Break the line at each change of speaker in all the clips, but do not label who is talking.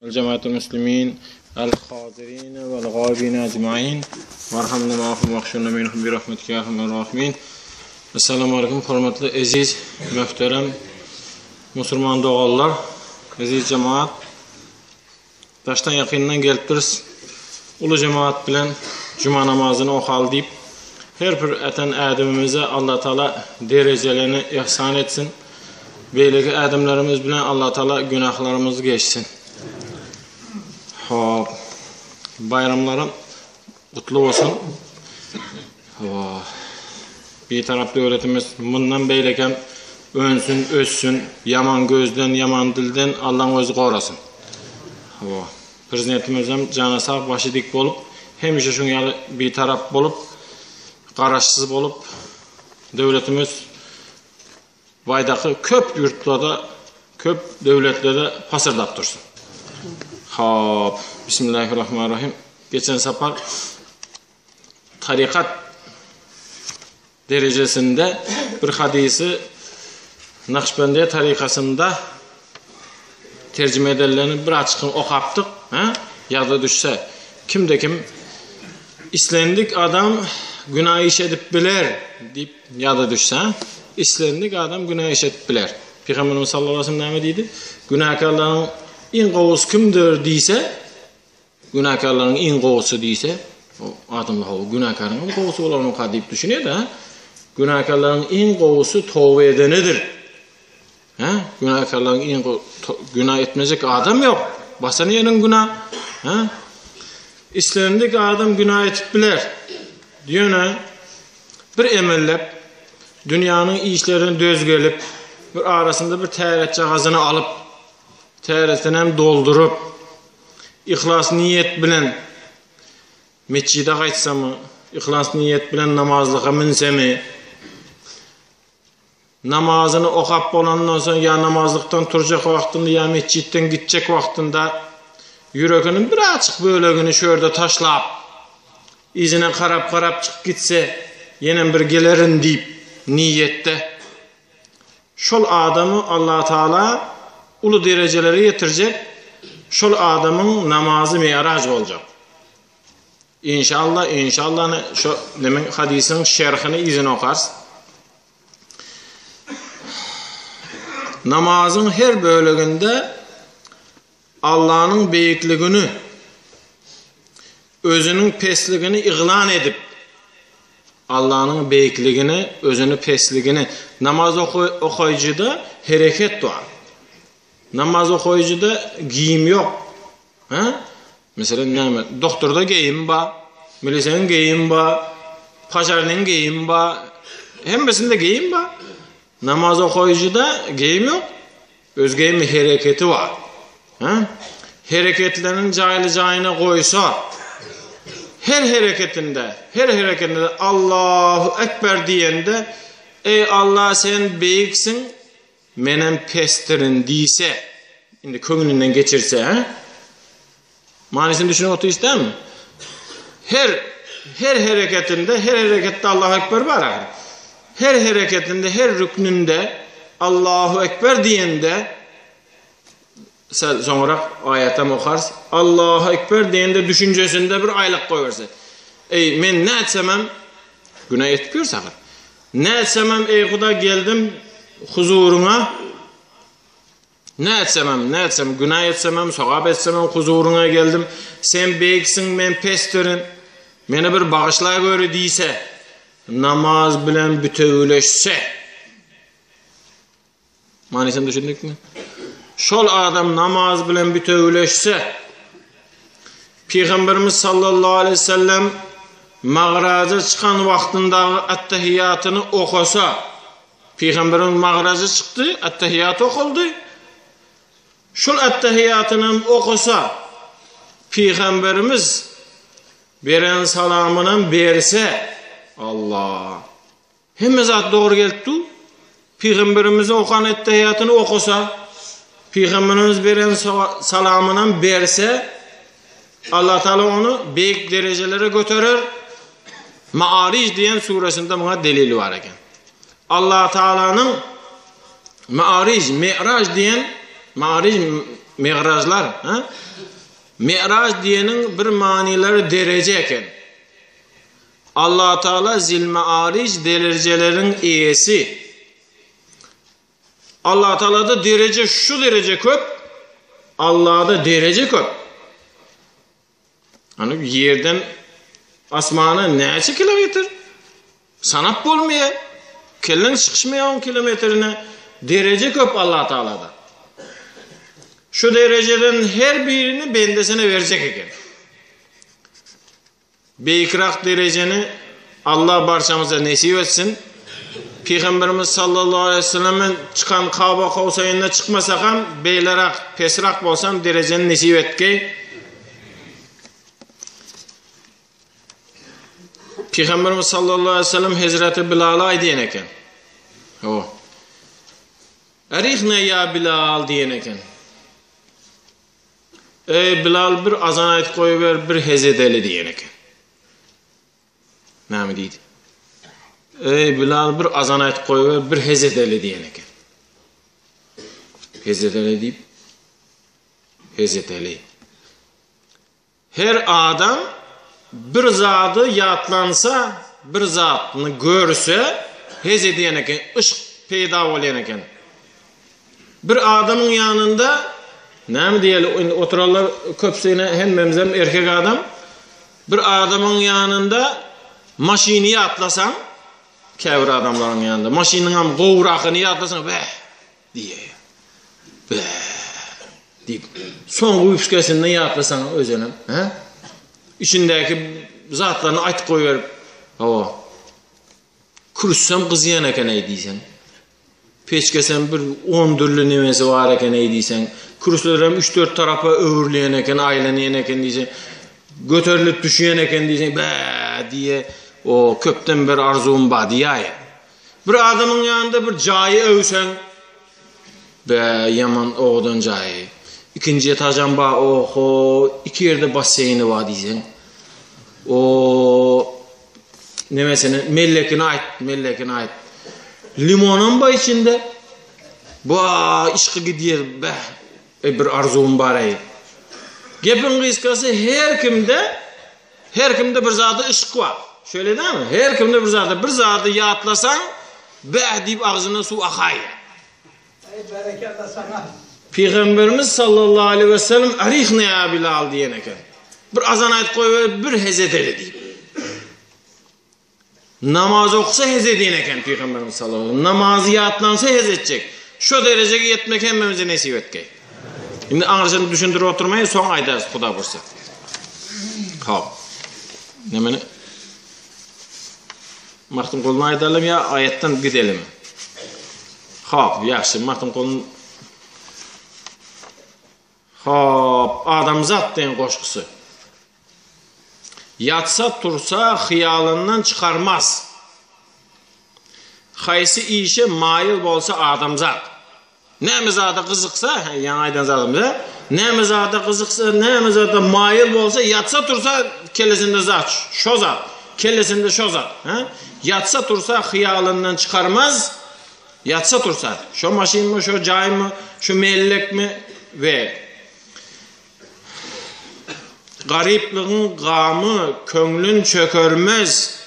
الجماعة المسلمين الحاضرين والغائبين أجمعين وارحمنا معهم واغفرنا منهم برحمتك يا أرحم الراحمين. Esselamu aleyküm, hürmetli, aziz, muhterem Müslüman doğallar, aziz cemaat. Daştan yakından gelip duruz. Ulu cemaat bilen cuma namazını okal deyip her bir eten adımımıza Allah Teala derecelerini ihsan etsin. Böyleki adımlarımız bilen Allah Teala günahlarımızı geçsin. Bayramların kutlu olsun. Bir tarafta öğretimiz bundan beyleken önsün, össün, yaman gözden, yaman dilden Allah'ın özü korasın. Prezidentimizden cana sağ, başı dik bolup, hemişe şun bir taraf bolup, karaşsız bolup, devletimiz vaydaki köp yurtlarda, köp devletlerde pasırdap dursun. Bismillahirrahmanirrahim. Geçen sefer tarikat derecesinde bir hadisi Nakşibendiye tarikasında tercüme edenlerini bir açıkını okaptık. Yada düşse kimde kim İslendik adam günah iş edip biler deyip yada düşse İslendik adam günah iş edip biler. Peygamberimiz sallallahu aleyhi ve sellem dedi günahkarların en qovusu kimdir deyse, günahkarların en qovusu deyse, o adamla o günahkarın qovusu olanı o deyip düşünüyor da, günahkarların en qovusu tövbe edenidir. Günahkarların en günah etmeyecek adam yok. Basanıyenin günah. İslendik adam günah etip biler. Diyor ne? Bir emellep, dünyanın işlerini düz gelip, bir arasında bir təhərət cağazını alıp, təhərətini hem doldurup, ihlas niyet bilen mescide qaytsa mı, ihlas niyet bilen namazlığa minse mi, namazını okap olandan sonra ya namazlıktan turacak vaktinde ya mescitten gidecek vaktinde yüreğinin bir açık bölümünü şöyle taşlap, izine karap çıkıp gitse yine bir gelirin deyip niyette, şol adamı Allah Teala ulu dereceleri yetirecek, şol adamın namazı mi'raç olacak. İnşallah şu demin hadisin şerhini izin okarsın. Namazın her bölümünde Allah'ın büyüklüğünü, özünün pesliğini ilan edip, Allah'ın büyüklüğünü, özünün pesliğini, namaz okuyucuda hareket doğar. Namaz okuyucuda giyim yok. Mesela doktorda giyim var, milisenin giyim var, paşarının giyim var, hemesinde giyim var. Namaz okuyucuda giyim yok, öz giyimi hareketi var. Hareketlerinin cayına koysa, her hareketinde Allahu Ekber diyende, ey Allah sen büyüksün, menem pestirin deyse, şimdi köngününden geçirse, manisini düşünün otu ister mi? Her harekette Allahu Ekber var. Her hareketinde, her rüknünde Allahu Ekber diyende, sonra ayetem okarsın, Allahu Ekber diyende düşüncesinde bir aylık koyarsa, ey men ne etsemem, günah etmiyor sakın. Ne etsemem ey Kuda geldim huzuruna, ne etsem, günah etsemem, sokap etsemem, huzuruna geldim, sen büyüksün, men pestirin, beni bir bağışlay göre deyse, namaz bilen bütövleşse, manisini düşündük mü? Şol adam namaz bilen bütövleşse, Peygamberimiz sallallahu aleyhi ve sellem mağraza çıkan vaktinde ettehiyyatını okusa, Peygamberin mağraza çıktı, ettehiyyat okuldu. Şol ettehiyyatını okusa, Peygamberimiz veren salamını verse, Allah. Hem zat doğru geldi. Peygamberimize okan ettehiyyatını okusa, Peygamberimiz veren salamını verse, Allah Teala onu büyük derecelere götürür. Ma'aric diyen suresinde buna delili var eken. Allah Teala'nın Ma'aric, mi'raç diyen Ma'aric mi'rajlar, ha? Mi'raj diyenin bir manileri derece eken. Allah Teala zil-me'aric derecelerin iyisi. Allah Teala'da derece şu derece köp. Allah'da derece köp. Hani yerden asmana neçe kilometre? Sanap bolmaya. Kellen çıkışmaya 10 kilometrine derece köp Allah Teala'da. Şu dereceden her birini bendesine verecek eken. Beykrak dereceni Allah barçamıza nesip etsin. Peygamberimiz sallallahu aleyhi ve sellem'in çıkan Kaaba Kavsayı'na çıkmasak ham beylerak, pesrak bolsam dereceni nesip etkey. Peygamberimiz sallallahu aleyhi ve sellem Hazreti Bilal'a aydiyen eken. O. Erihne ya Bilal diyen eken. Ey Bilal bir azan ayet koyuver bir hezedeli diyen eken. Näme deydi? Ey Bilal bir azan ayet koyuver bir hezedeli diyen eken. Hezedeli deyip hezedeli. Her adam bir zatı yatlansa, bir zatını görse hezediyen eken, ışık peyda olayan eken. Bir adamın yanında näme diýeli oturarlar köpsüne hemmemizem erkek adam. Bir adamın yanında maşini atlasan, käbir adamların yanında maşinin ham gowrakyny atlasan, diye. Deyip soňky üskesinden atlasan özüne, he? İçindeki zatlarını aytıp koyuverip, hava. Kurussam kızıyan eken ey diysen. Peçkesen bir 10 türlü nemesi var eken ey diysen. Kuruslarım 3-4 tarafa öğürleyen eken, aylanayan eken diysen. Göterilip düşüyen eken diysen. Diye o köpten bir arzum ba diye. Bir adamın yanında bir cayı övsen. Yaman oğudan cayı. İkinci etajan ba oho 2 yerde baseyni var diysen. O nemesine mellekine ait. Limonun ba içinde. Ba işkı gidiyor bir arzum var ey. Gepin kıskası her kimde bir zatı ışık var. Şöyle değil mi? Her kimde bir zatı yatlasan deyip ağzına su akay.
Bereketler sana.
Peygamberimiz sallallahu aleyhi ve sellem arihne ya Bilal diyen eken. Bir azan ayet koyup bir hezedeli deyip. Namaz okusa hezediyen eken Peygamberimiz sallallahu aleyhi ve sellem. Namazı yatlansa hezedecek. Şu dereceye yetmek hemmemize nesip etkey. Şimdi anlaşını düşündürüp oturmayı son aydarız Huda bursa. Hop. Nemeni? Mahtum kolunu aydarlam ya ayetten gidelim. Hop, yaxşı. Mahtum kolunu hop, adamzat deyin qoşqusu. Yatsa tursa xiyalından çıkarmaz. Qaysı işe mayil bolsa adamzat. Näme zada kızıksa, yani aydan zadımıza, näme zada kızıksa, näme zada mayil bolsa, yatsa tursa kellesinde zat, şo zat, kellesinde şo zat. Yatsa tursa xiyalından çıkarmaz, yatsa tursa, şo maşin mi, şo cay mı, şo mellek mi ve garipliğin gamı köңlün çökörmez,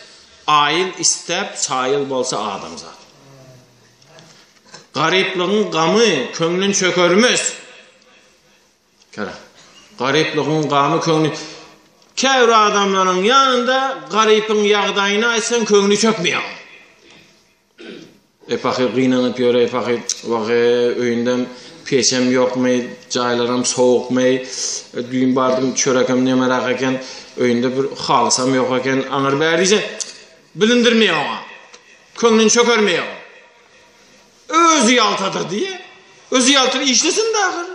ayıl istep sayıl bolsa adam zat. Garipliğin gamı köңlün çökörmez. Garipliğin gamı köңlün. Käbir adamların yanında garipin yağdayını aytsan köңlü çökmeýär. Epaqı qıynanıp ýöre, epaqı öýünden peşem ýokmy, jaýlarym sowukmy, düýün bardım çörekem nemerak eken, öýünde bir halysam ýok eken, aňyr bärize bilindirmeýär oňa. Köňlüni çökermeýär. Özü yaltadır diye. Özü yaltır işlesin de ahir.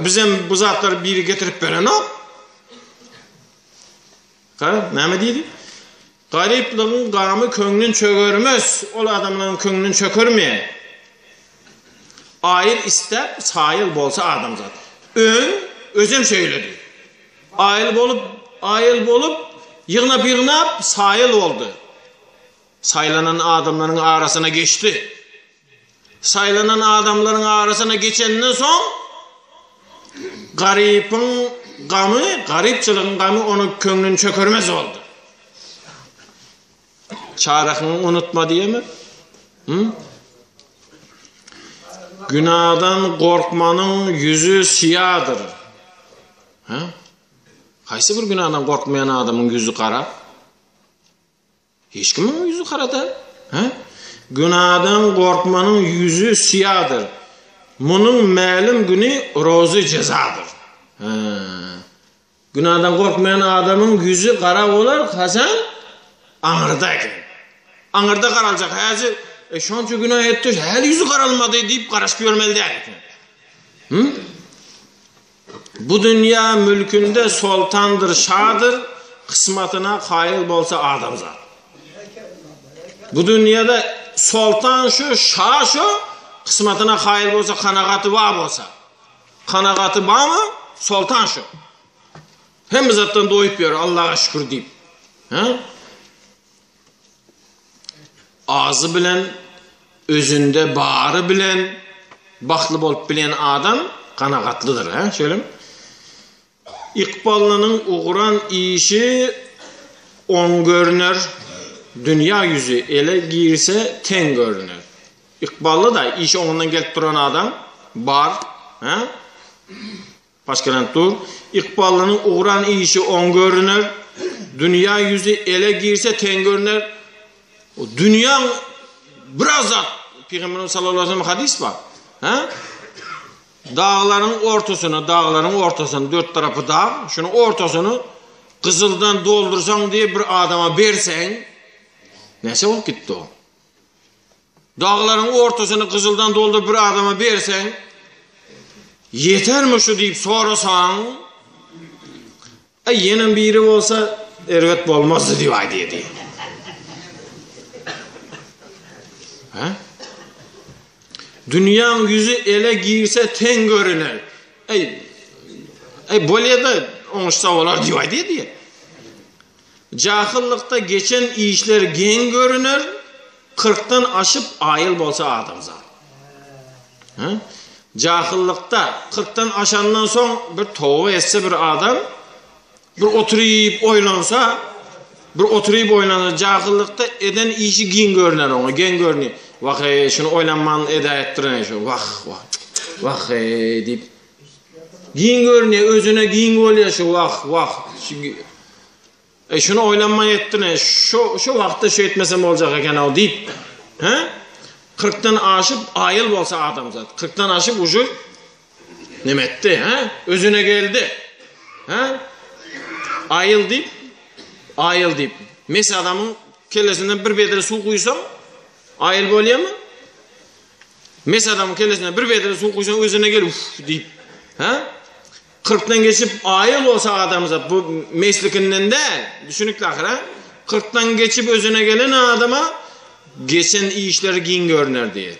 Bizem bu zatları biri getirip beren o. Näme diýdi? Garipliğin gamı köňlün çökermez. Ol adamların köňlün çökermeýär. Ayıl istep sayıl bolsa adam zat. Özüm söyledi. Ayıl bolup yığnap sayıl oldu. Saylanan adamların arasına geçti. saylanan adamların arasına geçenden son garipin gamı, garipçılığın gamı onun köngünü çökürmez oldu. Çarakını unutma diye mi? Günahdan korkmanın yüzü siyadır. Kaysi bir günahdan korkmayan adamın yüzü kara? Hiç kimin yüzü kara da? Günahdan korkmanın yüzü siyadır. Bunun məlum günü rozu cezadır. Günahdan korkmayan adamın yüzü kara olur, Hasan ağırdayken. Ağırda karalacak. Hazır şonca günah etti, her yüzü karalmadı deyip karaşıp görmeli değil. Bu dünya mülkünde sultandır, şahdır, kısmetine hayıl bolsa adam zat. Bu dünyada sultan şu, şah şu, kısmetine hayıl bolsa, kanagati var bolsa. Kanagati var mı? Sultan şu. Hem zattan doyup yer, Allah'a şükür deyip. Ağzı bilen, özünde bağrı bilen, baklı bolup bilen adam kanagatlıdır. Şöyle mi? İkballının uğuran işi on görünür, dünya yüzü ele girse ten görünür. İkballı da işi ondan gelip duran adam bar. Başkalarına dur. İkballının uğuran işi on görünür, dünya yüzü ele girse ten görünür. O dünya biraz da Peygamber sallallahu aleyhi ve sellem hadis var. Dağların ortasını, dört tarafı dağ, şunu ortasını kızıldan doldursan diye bir adama versen, neyse olup gitti o. Dağların ortasını kızıldan doldur bir adama versen, yeter mi şu deyip sorasan, yenen biri olsa ervet olmazdı diye. Dünyanın yüzü ele girse ten görünür. Böyle de onuşsa olar diye. Cahillikte geçen işler gen görünür, 40'tan aşıp ayıl bolsa adam zat. Cahillikte 40'tan aşandan son bir tövbe etse bir adam, bir oturuyup oylansa, cahillikte eden işi gen görünür ona, gen görünür. Vah şunu oylanmanın eda ettirene şu. Vah deyip. Giyin görünüyor, özüne giyin oluyor şu vah. Şunu oylanman ettirene şu vakti şey etmesem olacak eken o deyip. 40'tan aşıp ayıl bolsa adam zat. 40'tan aşıp ucu nemetti. Özüne geldi. Ayıl deyip. Mesela adamın kellesinden bir bedeli su kuysan ayıl boluyor mu? Mesela adamın kellesinden bir bedeli su kuysan özüne gel deyip. 40'tan geçip ayıl olsa adamıza bu meslekinden değil. Düşünükle ahire. 40'tan geçip özüne gelen adama geçen işleri giyin görünür diye.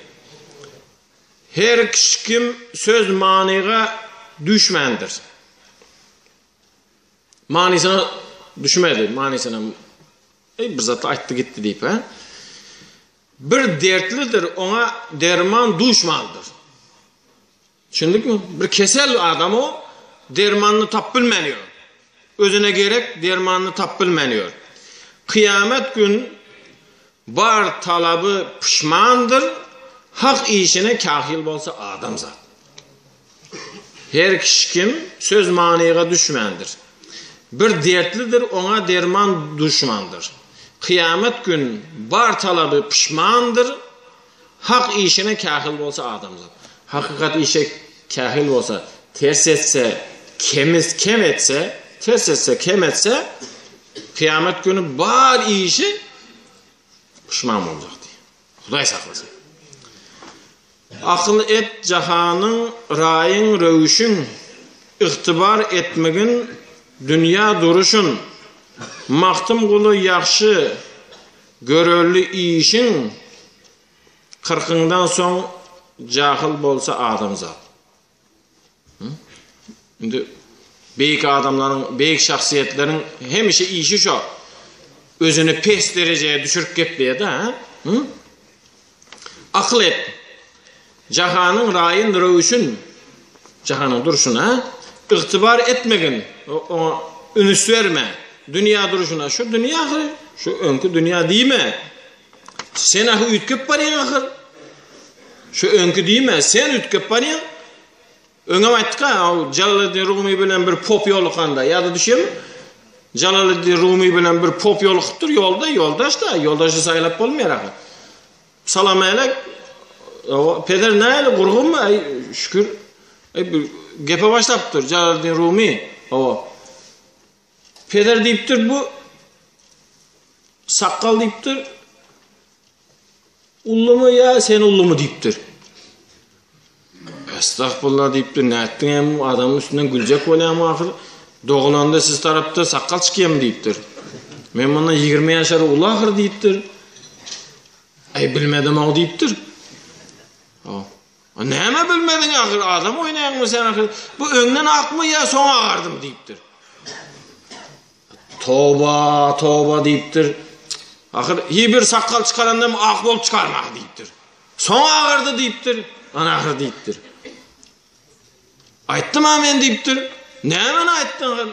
Her kim söz maniga düşmendir. Manisine düşmedi. Manisine bir zat ayttı gitti deyip. Bir dertlidir, ona derman düşmandır. Düşündük mü? Bir kesel adam o, dermanını tap bilmeniyor. Özüne gerek dermanını tap bilmeniyor. Kıyamet gün bar talabı pişmandır, hak işine kahil bolsa adam zat. Her kim söz maniga düşmandır. Bir dertlidir, ona derman düşmandır. Kıyamet gün bar talabı pişmandır, hak işine kahil bolsa adam zat. Hakikat işe kahil olsa, ters etse, kem etse, kıyamet günü bar işi pişman olacak diye. Huday saklasın. Akıl et cahanın, rayın rövüşün, iktibar etmegin, dünya duruşun, maktım kulu yakşı, görörlü işin, 40'ından son cahil bolsa adam zat. Şimdi büyük adamların, büyük şahsiyetlerin hemişe işi şu. Özünü pes dereceye düşürüp gitmeye de. Akıl et. Jahanın rayın duruşun, jahanın duruşuna ıhtibar etmegin, o ünüs verme. Dünya duruşuna, şu dünya ahir, şu önkü dünya diyme. Sen ahı ütköp baryan ahir. Şu önkü diyme, sen ütköp baryan. Öňem aýtdyk ha, Jalaluddin Rumi bilen bir pop ýolukanda, ýa-da düşýärmi? Jalaluddin Rumi bilen bir pop ýolukypdyr ýolda, ýoldaşy saýlap bolmaýar ahir. Salam aleyk. Peder näle gurgunmy? Şükür. Gepe başlapdyr Jalaluddin Rumi. Peder diýipdir bu saqqal diýipdir. Ullumy ya sen ullumy diýipdir. Estağfurullah diýipdir. Näetdiň bu adamyň üstünden güljek bolýarmy ahir? Doglanda siz tarapda saqqal çykýarmy diýipdir. Men mundan 20 ýaşary uly ahir diýipdir. Bilmedim o diýipdir. Näme bilmediň ahir? Adam oýnaýarmy sen ahir? Bu öňden akmy ya soň agardım diýipdir. Toba diýipdir. Ahir bir saqqal çykarandam ak bolup çykarmak diýipdir. Soň agardy diýipdir. Ana ahir diýipdir. Aýtdym men diýipdir. Näme aýtdyň?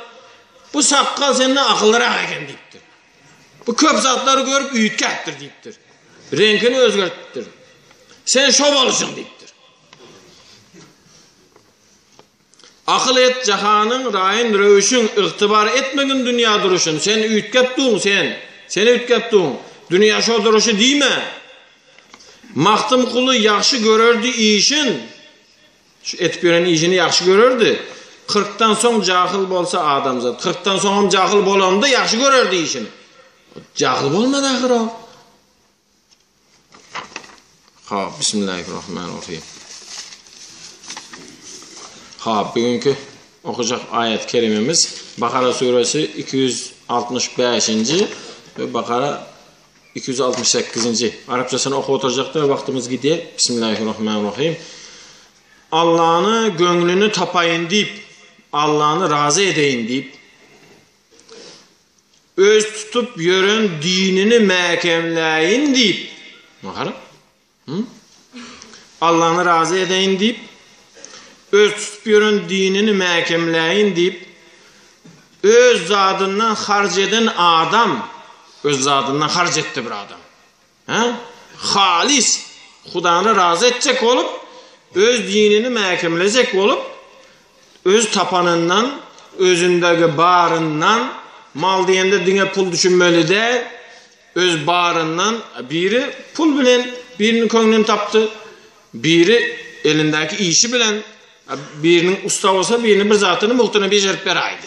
Bu saqqal senden akyllyrak eken diýipdir. Bu köp zatlary görüp üýtkäpdir diýipdir. Renkini özgertdir. Sen şo boluşyň diýipdir. Akyl et jahanın rayın röwüşün ıhtibar etmegin dünya duruşun. Sen üýtkäpdiň sen. Seni üýtkäpdiň. Dünya şo duruşy diýme. Mahtym kuly ýaxşy görerdi işin. Şu etip gören işini ýaxşy görerdi. 40'tan soň jahil bolsa adamzat. 40'tan soň jahil bolanda ýaxşy görerdi işini. Jahil bolmady ahir o. Bismillahirrahmanirrahim. Bugünkü okuyacak ayet kerimemiz Bakara suresi 265. ve Bakara 268. Arapçasını oku oturacaklar ve vaktimiz gidiyor. Bismillahirrahmanirrahim. Allah'ını gönlünü tapayın deyip, Allah'ını razı edeyin deyip, öz tutup yörün dinini məhkemləyin deyip, Allah'ını razı edeyin deyip, öz tutup yörün dinini məhkemləyin deyip, öz zadından harc eden adam, öz zadından harc etti bir adam. Halis, Hudanı razı edecek olup, öz dinini məhkemleyecek olup, öz tapanından, özündeki barından, mal diyende dine pul düşünmeli de, öz barından, biri pul bilen, birinin köngünü taptı, biri elindeki işi bilen, birinin usta olsa birinin bir zatını muhtuna becerip beraydı.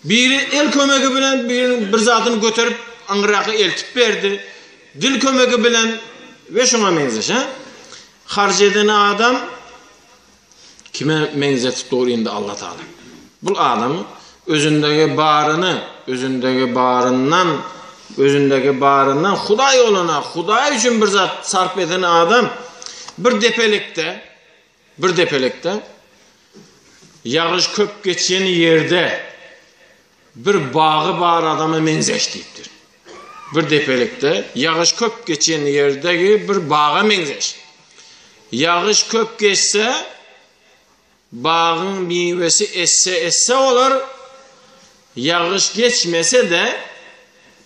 Biri el kömegi bilen, birinin bir zatını götürüp angraqı eltip berdi, dil kömegi bilen ve şuna menzeş. Harc eden adam kime menzetip doğru indi Allah Teala. Bu adamı özündeki barından Huday yoluna, Huday için bir zat sarf eden adam bir depelikte yağış köp geçen yerde bir bağı bar adamı menzeş deyiptir. Bir depelikte yağış köp geçen yerdeki bir bağa menzeş. Yağış köp geçse bağın meyvesi esse olur. Yağış geçmese de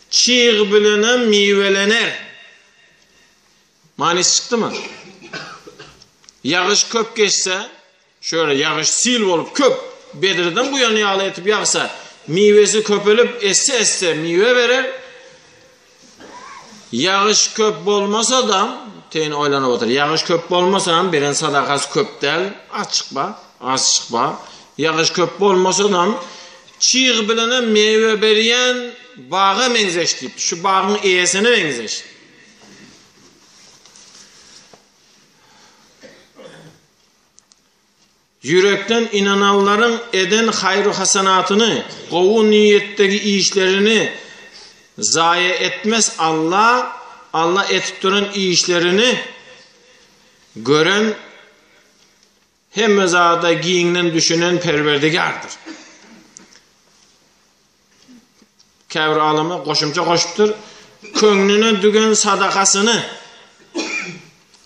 çiğ bilenen meyvelener. Manisi çıktı mı? Yağış köp geçse, şöyle yağış sil olup köp Bedir'den bu yana yağlı etip yağsa, meyvesi köpülüp esse meyve verir. Yağış köp olmasa da teyin oylanıp otur. Yağış köp olmasa da birin sadakası köp del, az çıkma. Yağış köp olmasa da çiğ bilenen meyve beriyen bağa menzeş deyip, şu bağın iyesine menzeş. Yürekten inananların eden hayru hasanatını, kovu niyetteki işlerini zayi etmez Allah. Allah etip duran işlerini gören hem mezada giyinden düşünen perverdigardır. Kevr alımı koşumca koşuptur. Könlüne dügen sadakasını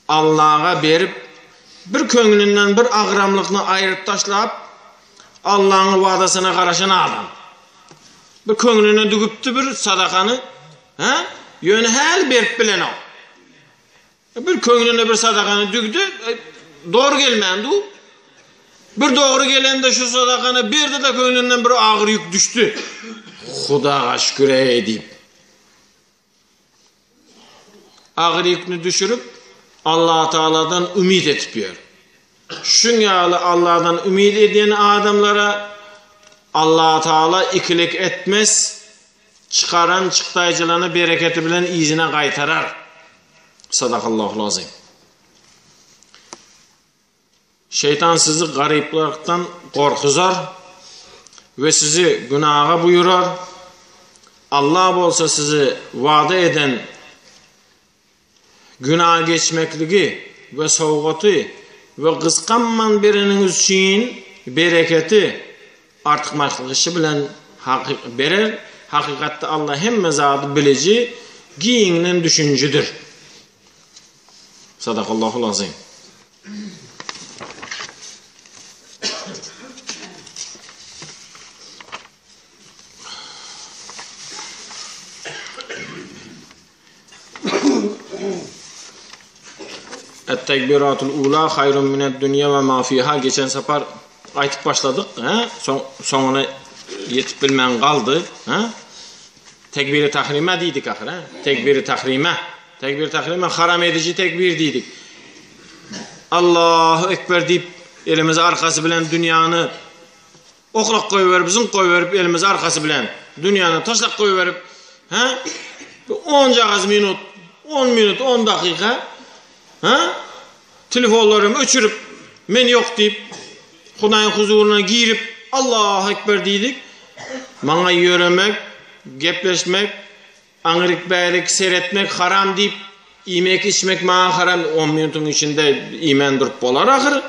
Allah'a berip bir köngülünden bir agramlıkını ayırıp taşlap Allah'ın vadasına karışan adam. Bir köngülüne dügüptü bir sadakanı, yönü hel berip bilen o. Bir köngülüne bir sadakanı dügdü, doğru gelmendi o. Bir doğru gelen de şu sadakanı berdi de köngülünden bir ağır yük düştü. Hudağa şükür edip. Ağır yükünü düşürüp Allah Teala'dan ümit etmiyor. Şunyalı Allah'tan ümit eden adamlara Allah Teala ikilik etmez, çıkaran çıktaycılarını bereketi bilen izine kaytarar. Sadakallahu lazim. Şeytan sizi gariplikten korkuzar ve sizi günaha buyurar. Allah olsa sizi vaada eden günah geçmekligi ve soğuğatı ve kıskanman biriniz için bereketi artmaklığı işi bilen berer. Hakikatte Allah hemme zatı bilici giyinin düşüncüdür. Sadakallahu lazim. Et-tekbiratul ula hayrun mined dünya ve ma fiha. Geçen sefer aytıp başladık. Sonuna yetip bilmen kaldı. Tekbir-i tahrime dedik ahir. Tekbir-i tahrime. Tekbir-i tahrime haram edici tekbir dedik. Allahu Ekber deyip elimizi arkası bilen dünyanı oklak koyuverip, bizim koyuverip elimizi arkası bilen dünyanı taşlak koyuverip 10 minut, 10 minut, 10 dakika telefonlarımı öçürüp men yok deyip Hudayın huzuruna girip Allahu Ekber dedik. Bana yöremek, gepleşmek, anırık bəylik seyretmek haram deyip yemek içmek bana haram. 10 minutun içinde iman durup bolar ahır.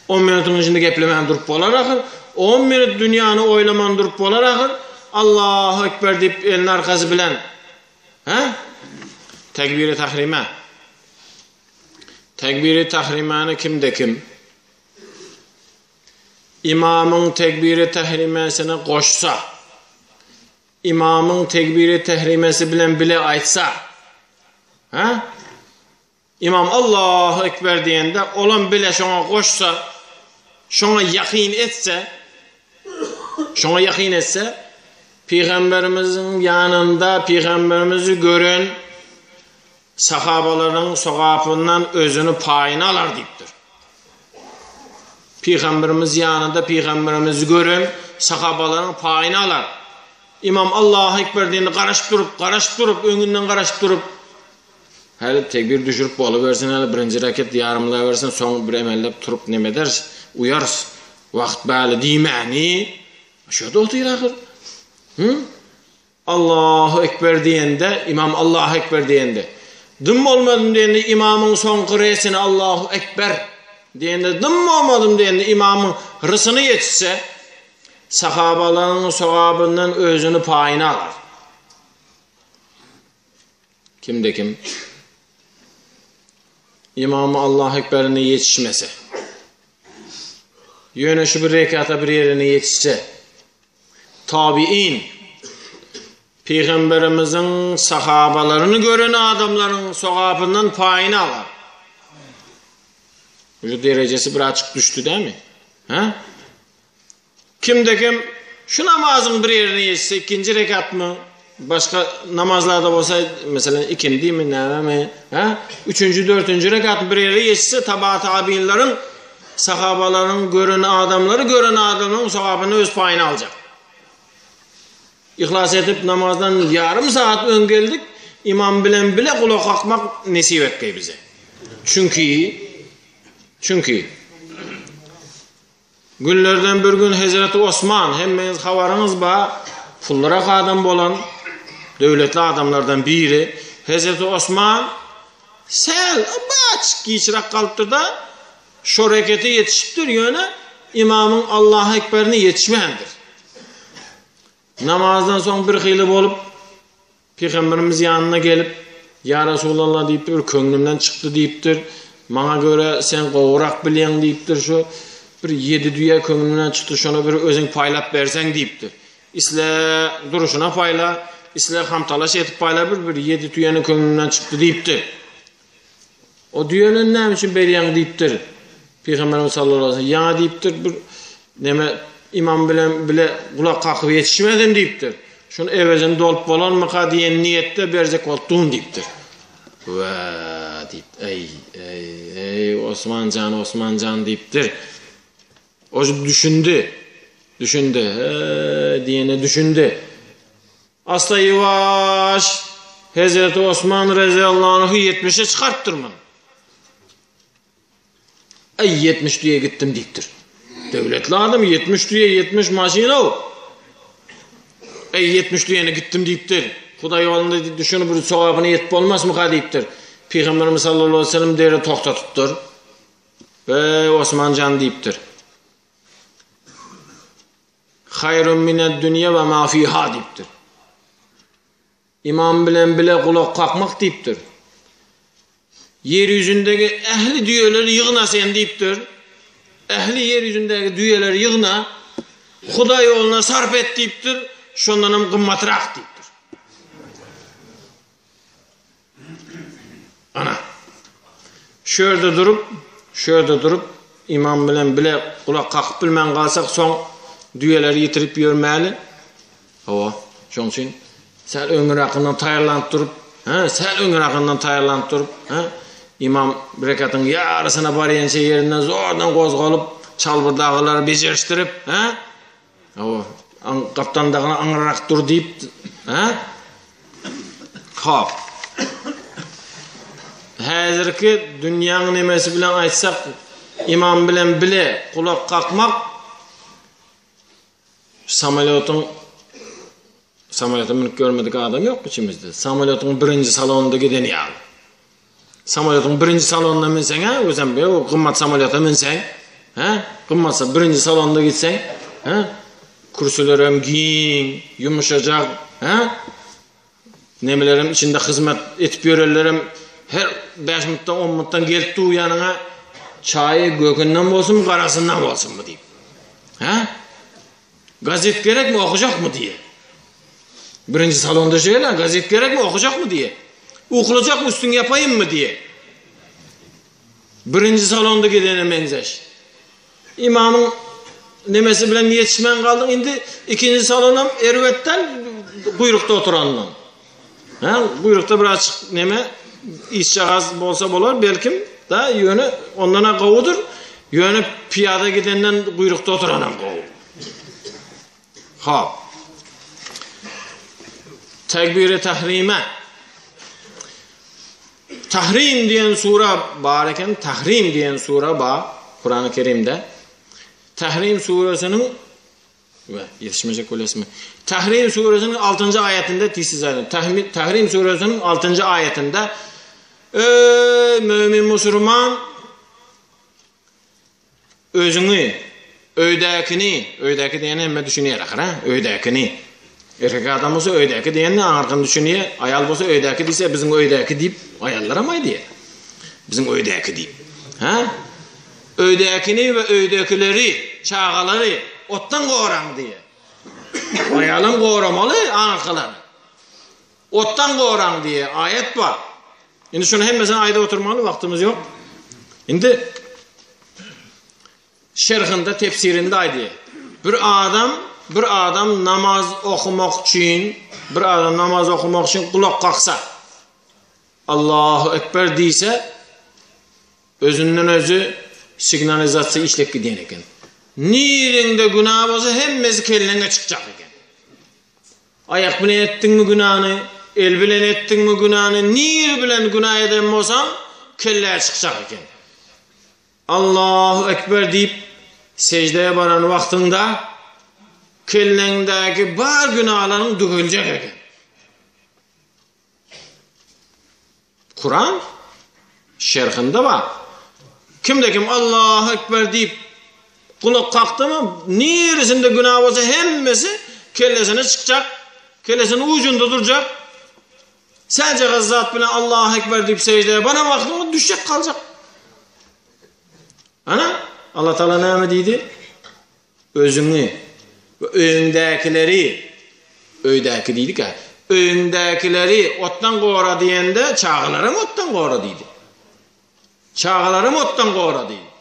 10 minutun içinde geplemen durup bolar ahır. 10 minut dünyanı oylaman durup bolar ahır. Allahu Ekber deyip elin arkası bilen tekbir-i tahrime. Tekbir-i tahrimanı kimde kim? İmamın tekbir-i tahrimesine koşsa, imamın tekbir-i tahrimesi bilen bile aytsa, İmam Allahu Ekber diyende olan bile şuna koşsa, şuna yakin etse, Peygamberimizin yanında Peygamberimizi gören sahabaların sokağından özünü payına alar deyiptir. Peygamberimiz yanında Peygamberimizi gören sahabaların payına alar. İmam Allahu Ekber deyende karışıp durup, önünden karışıp durup, hele tekbir düşürüp boluversin, hele birinci raket yarımlayıversin, son bir emellep turup neme ders, uyarız. Vakt bəli deyməni, şöyle otur ahır. Allahu Ekber diyende, İmam Allahu Ekber diyende, dım olmadım diyende imamın son kıresini Allahu Ekber diyende, dım olmadım diyende imamın rısını yetişse, sahabaların sahabından özünü payına alır. Kimde kim? İmamı Allahu Ekber'ine yetişmese, yöne şu bir rekata bir yerine yetişse, tabi'in, Peygamberimizin sahabalarını gören adamların sokağından payını alır. Bu derecesi bir açık düştü değil mi? Kimde kim şu namazın bir yerine yetişse, ikinci rekat mı? Başka namazlarda olsa mesela ikindi mi, ne mi? Üçüncü, dördüncü rekat bir yere yetişse tabi'inlerin, sahabaların gören adamların sokağından öz payını alacak. İhlas edip namazdan yarım saat ön geldik, imam bilen bile kulak akmak nesip etkey bize. Çünkü günlerden bir gün Hazreti Osman, hemmeniz havarınız ba, fullara adam bolan devletli adamlardan biri, Hazreti Osman sel açık geçirak kalıptır da şu harekete yetişiptir yöne imamın Allahu Ekber'ine yetişmeyendir. Namazdan sonra bir hıylıp olup Peygamberimiz yanına gelip Ya Resulallah deyipdir, könglimden çıktı deyipdir. Bana göre sen qoğurak bilen deyipdir şu. Bir 7 düya könglimden çıktı, şuna bir özün paylap bersen deyipdir. İsle duruşuna payla, isle hamtalaş etip payla bir 7 düyanın könglimden çıktı deyipdir. O düyanın ne için beryan deyipdir. Peygamberimiz sallallahu aleyhi ve sellem yana deyipdir, bir neme imam bilen bile kulak kakıp yetişmedim deyipdir. Şunu evezin dolup bolanmaka diyen niyette berzek oltuğun deyipdir. Vaa deyip, ey Osmancan deyipdir. O düşündü diyene düşündü. Asla yavaş Hazreti Osman radıyallahu anh'ı 70'e çıkarttırman. 70 diye gittim deyipdir. Devletli adam 70 diye 70 maşina o. 70 diyene gittim deyipdir. Xuda yolunda düşünüp bir sevabını yetip olmaz mı deyipdir. Peygamberimiz sallallahu aleyhi ve sellem deyre toxtatıpdır. Ve Osmancan deyipdir. Hayrun mined dünya ve ma fiha deyipdir. İmam bilen bile kulak kakmak deyipdir. Yeryüzündeki ehli düyeleri yığına sen deyipdir. Ehli yeryüzündeki düyeleri yığına, Xuda yoluna sarf et deyipdir. Şondanım kımmatırak deyipdir. Ana. Şöyle durup imam bilen bile kulak kakıp bilmen kalsak son düyeleri yitirip yürümeli. Hava. Şonun için sen öngür akından tayarlanıp durup, imam bir rekatın yarısına barayanca yerinden zordan kozgalıp çalbırdağıları beceriştirip, hava. Kaptandağına anırarak dur deyip, hop. Hazırki dünyanın nemesi bilen aytsak, imam bilen bile kulak kakmak, samolyotun minip görmedik adam yok içimizde. Samolyotun birinci salonunda giden ya. Samolyotun birinci salonuna minsen, özem be, o kımmat samolyota minsen, kımmatsa birinci salonunda gitsen, kürsülerim giyin, yumuşacak, nemelerim içinde hizmet etip yörellerim her 5 minuttan 10 minuttan gelip tuğ yanına çayı gökünden olsun mu, karasından olsun mu deyip. Gazet gerek mi, okuyacak mı diye. Birinci salonda şeyler, gazet gerek mi, okuyacak mı diye. Okulacak mı, üstün yapayım mı diye. Birinci salonda gidene menzeş. İmamın nemesi bilen yetişmen kaldık, indi ikinci salonum ervetten kuyrukta oturanla. Kuyrukta bir açık neme işçağız bolsa bolar, belkim da yönü ondan kovudur. Yönü piyada gidenden kuyrukta oturanam kovu. Ha. Tekbir-i tahrime. Tahrim diyen sura bareken, tahrim diyen sura ba Kur'an-ı Kerim'de. Tahrim suresinin yetişmeyecek öyle ismi. Tahrim suresinin 6. ayetinde Tahrim suresinin 6. ayetinde mümin Müslüman özünü, öydeki diyeni hemen düşünüyerek, öydekini. Erkek adam olsa öydeki diyeni arkını düşünüyor. Ayal olsa öydeki deyse bizim öydeki deyip ayallara diye. Bizim öydeki deyip. Öydekini ve öydekileri, çağaları ottan qoğuram diye. Ayalım qoğuramalı anarkaları. Ottan qoğuram diye ayet var. Şimdi şunu hem mesela ayda oturmalı, vaktimiz yok. Şimdi şerhinde, tefsirinde aydiye. Bir adam namaz okumak için kulak kaksa, Allahu Ekber deyse, özünden özü signalizasiya işlep gidiyen eken. Nirinde günah olsa hemmesi kellenge çıkacak eken. Ayak bilen ettin mi günahını, el bilen ettin mi günahını, nir bilen günah eden olsan keller çıkacak eken. Allahu Ekber deyip secdeye baran vaktinde kellendeki bar günahların dökülecek eken. Kur'an şerhinde var. Kimde kim Allahu Ekber deyip kulak kalktı mı, neresinde günah olsa hemmesi kellesine çıkacak, kellesinin ucunda duracak, Sence zat bilen Allahu ekber deyip secdeye bana baktın düşecek kalacak. Ana Allah Teala ne dedi? Özünü öğündekileri öydeki dedik ha. Öğündekileri ottan qoğra diyende çağlarım ottan qoğra deydi. Çağlarım ottan qoğra deydi.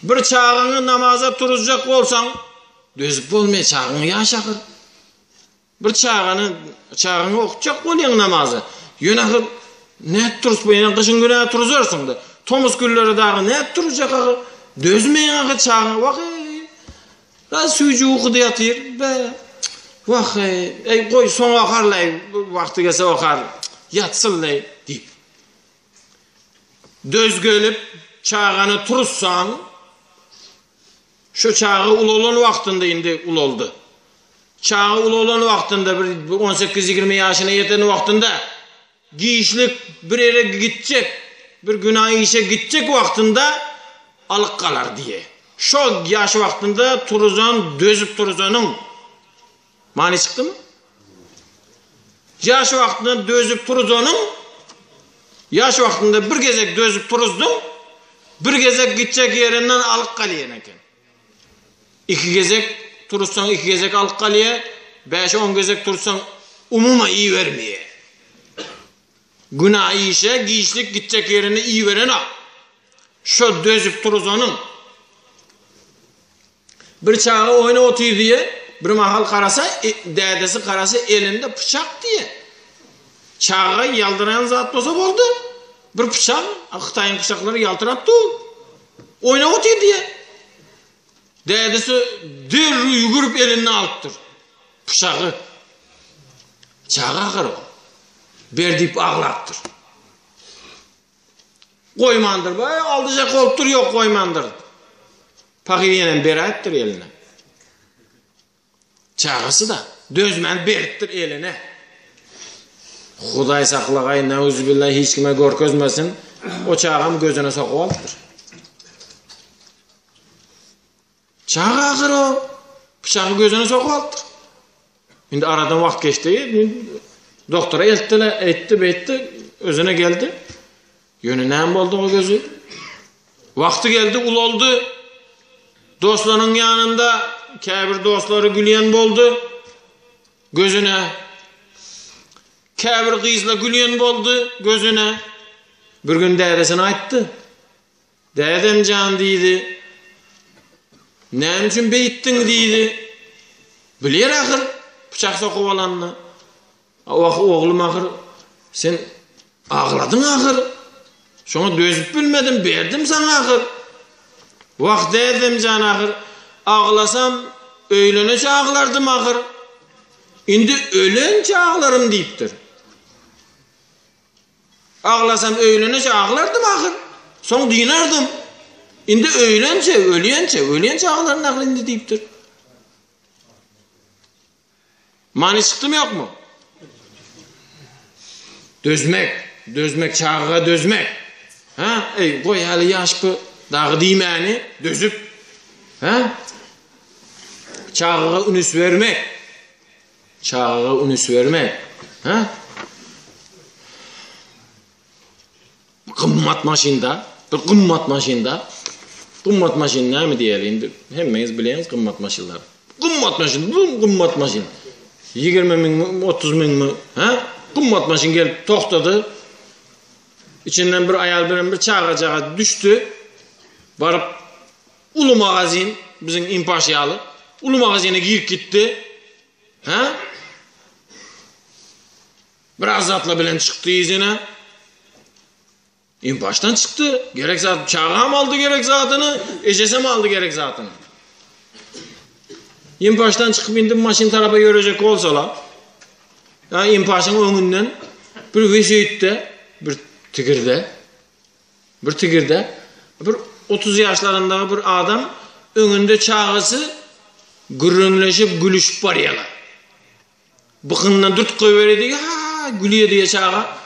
Bir çağını namaza turacak olsan dözüp olmaya çağını yaşakır. Bir çağını okuyacak olayan namazı. Günahı ne turus boyuna kışın günahı turuzarsın da. Tomuz gülleri dağı ne turacak ağı. Dözmeyin ağı çağını. Vakay. Raz suyucu okudu yatır. Be. Vakay. Ey koy son okarlay. Vakti gelse okar. Yatsınlay. Deyip. Döz gelip çağını turursan şu çağı ul olan vaktinde indi ul oldu. Çağı ul olan vaktinde 18-20 yaşına yeten vaktinde giyişlik bir yere gidecek, bir günah işe gidecek vaktinde alık kalar diye. Şu yaş vaktinde turuzan, dözüp turuzanın mani çıktı mı? Yaş vaktinde dözüp turuzanın yaş vaktinde bir gezek dözüp turuzdun, bir gezek gidecek yerinden alık kalıyene eken. 2 gezek turursan 2 gezek alık kalıya, 5-10 gezek turursan umuma iyi vermeye. Günah işe, giyişlik gidecek yerine iyi veren o. Şu dözüp turuzanın bir çağı oyna otuyor diye bir mahal karasa, dedesi karasa elinde bıçak diye. Çağı yaldıran zat olsa oldu. Bir bıçak, Xitayın bıçakları yaltırattı. Oyna otuyor diye. Dedesi derru yugurip elini alıptır. Bıçağı. Çağı akır o. Berdip ağlattır. Koymandır. Aldıca kolptur yok koymandır. Pakiriyenen berayettir eline. Çağısı da dözmen berttir eline. Huday saklagay neuzubillahi hiç kime görkezmesin. O çağım gözüne sokup aldır. Çağı akır o. Bıçağı gözüne sokup aldır. Şimdi aradan vakt geçti. Doktora etti, özüne geldi. Yönü neyim oldu o gözü? Vakti geldi, ul oldu. Dostlarının yanında, kâbir dostları güleyen oldu. Gözüne. Kâbir kızla güleyen oldu gözüne. Bir gün dedesine ayttı. Dedem can deydi. Ne için beyittin deydi. Bilir ahır. Bıçak sokup alanını. Oğlum ahır. Sen ağladın ahır. Şuna dözüp bilmedim. Verdim sana ahır. Vakt dedim can ahır. Ağlasam öylence ağlardım ahır. Şimdi ölence ağlarım deyiptir. Ağlasam öylence ağlardım ahır. Son dinardım. Şimdi öylence, öleyence ağlarım ahır indi deyiptir. Mani çıktı mı yok mu? Dözmek, çağığa dözmek. Ha? Ey koy hali yaş bu dağı diymeni dözüp ha? Çağığa ünüs vermek. Ha? Kımmat maşinda ne mi diyelim? Hemmeniz bileniz kımmat maşinlar. Kımmat maşin. 20 bin, 30 bin mi? Ha? Kımmat maşin gelip toxtadı. İçinden bir ayal bilen bir çağa düştü. Varıp ulu magazin, bizim imparşiyalı. Ulu magazine girip gitti. Ha? Biraz zatla bilen çıktı izine. İmparştan çıktı. Gerek zat çağa mı aldı gerek zatını? Ecese mi aldı gerek zatını? İmparştan çıkıp indim maşin tarafa görecek olsalar. Yani İmparşın önünden bir veseyette, bir tigirde, bir 30 yaşlarında bir adam önünde çağısı gürünleşip gülüşüp var yalar. Bıkından durt koyuverdi, ha gülüyor diye çağa.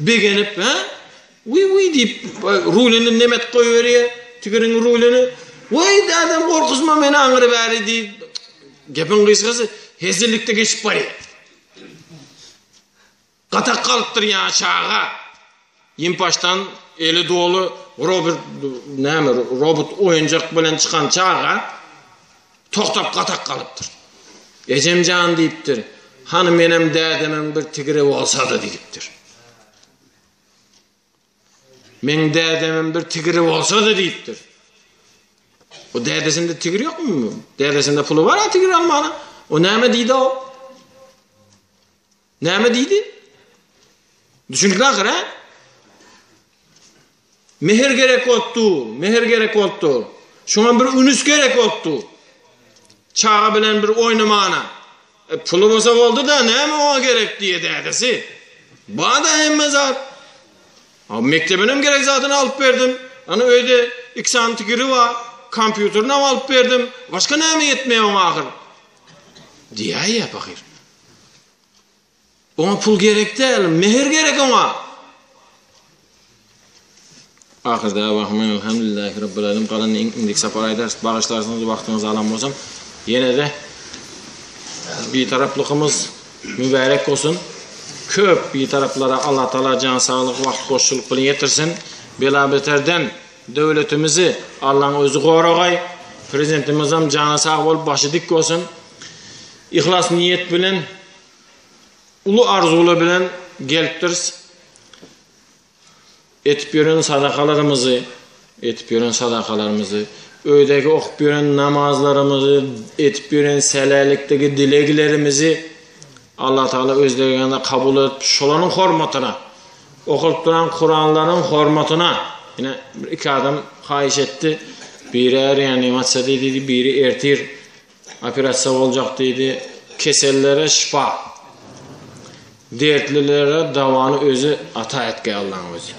Begenip, ha? Uy deyip rulini nemet koyuveriyor, tigirin rulini. Vay adam korkusma beni anırı bari deyip. Gepin kıskası hezirlikte geçip var ya. Qatak kalıptır ya çağa. Yimpaştan eli dolu robot oyuncak bilen çıkan çağa toktap qatak kalıptır. Ecemcan deyiptir. Hani menem dädemin bir tigiri olsa da deyiptir. Men dädemin bir tigiri olsa da deyiptir. O dädesinde tigir yok mu? Dädesinde pulu var ha tigir almana. O näme deydi o? Näme deydi? Düşündük akır ha? Meher gerek oldu. Şuna bir ünüs gerek oldu. Çağa bilen bir oynamana. Pulu bolsa oldu da näme o gerek diye dädesi. Bana hemme zat. Mektebinim gerek zatını alıp verdim. Ana öyde 2 santigiri var. Kompüterini alıp verdim. Başka näme yetmeye ona ahir. Diye ya bakır. Ona pul gerek değil, meher gerek ona. Ahirde bakmayın, elhamdülillahi Rabbil Alemin. Kalan indik saparayda bağışlarsınız, vaktinizi alamazsam. Yine de bir taraflığımız mübarek olsun. Köp bir taraflara Allah Teala can sağlık, vakt koşuluk bilen yetirsin. Bela beterden devletimizi Allah'ın özü koragay. Prezidentimizim canı sağ olup başı dik olsun. İhlas niyet bilen ulu arzulu bilen geliptir. Etip yören sadakalarımızı, öydeki okup yören namazlarımızı, etip yören selelikteki dileklerimizi Allah Teala özlerinde kabul edip şolanın hormatına, okup duran Kur'anların hormatına yine 2 adam hayiş etti. Biri reanimasyon dedi, biri ertir operasyon olacak dedi. Kesellere şifa, dertlilere davanı özü ata etke Allah'ın özü.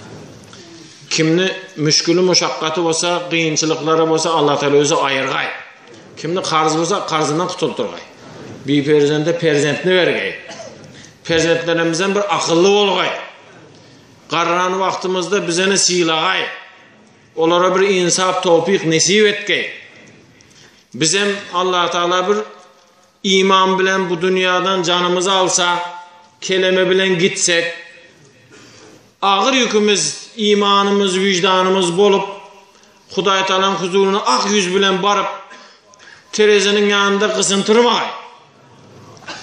Kimni müşkülü muşakkatı olsa, kıyınçılıkları olsa Allah Teala özü ayırgay. Kimni qarz olsa qarzından tutulturgay. Bir perzente perzentini vergay. Perzentlerimizden bir akıllı olgay. Qarran vaktimizde bizeni silagay. Olara bir insaf, tawfiq nesip etgay. Bizim Allah Teala bir iman bilen bu dünyadan canımızı alsa, kelime bilen gitsek, ağır yükümüz, imanımız, vicdanımız bolup, Huday Teala'nın huzuruna ak yüz bilen barıp, terezenin yanında kısıntırmay.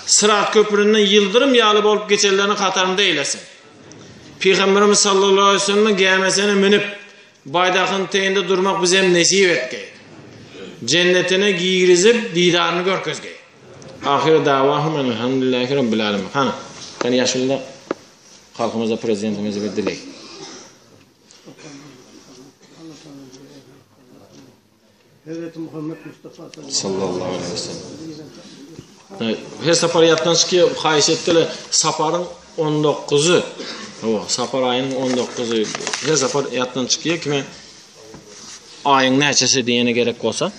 Sırat köpründen yıldırım yağlı olup geçerlerini katarında eylesin. Peygamberimiz sallallahu aleyhi ve sellem'in gelmesine minip, baydakın teyinde durmak bize nesip etki. Cennetine giyirizip didarını görkezgey. Ahir davahum elhamdülillahi Rabbil Alemin. Hani, yani yaşında halkımıza, prezidentimize bir dilek.
Hazreti Muhammed Mustafa
sallallahu aleyhi ve sellem. Her safar yattan çıkıyor, hayiş ettiler. Safarın 19'u. Safar ayının 19'u. Her safar yattan çıkıyor. Kime ayın neçesi diyene gerek olsa.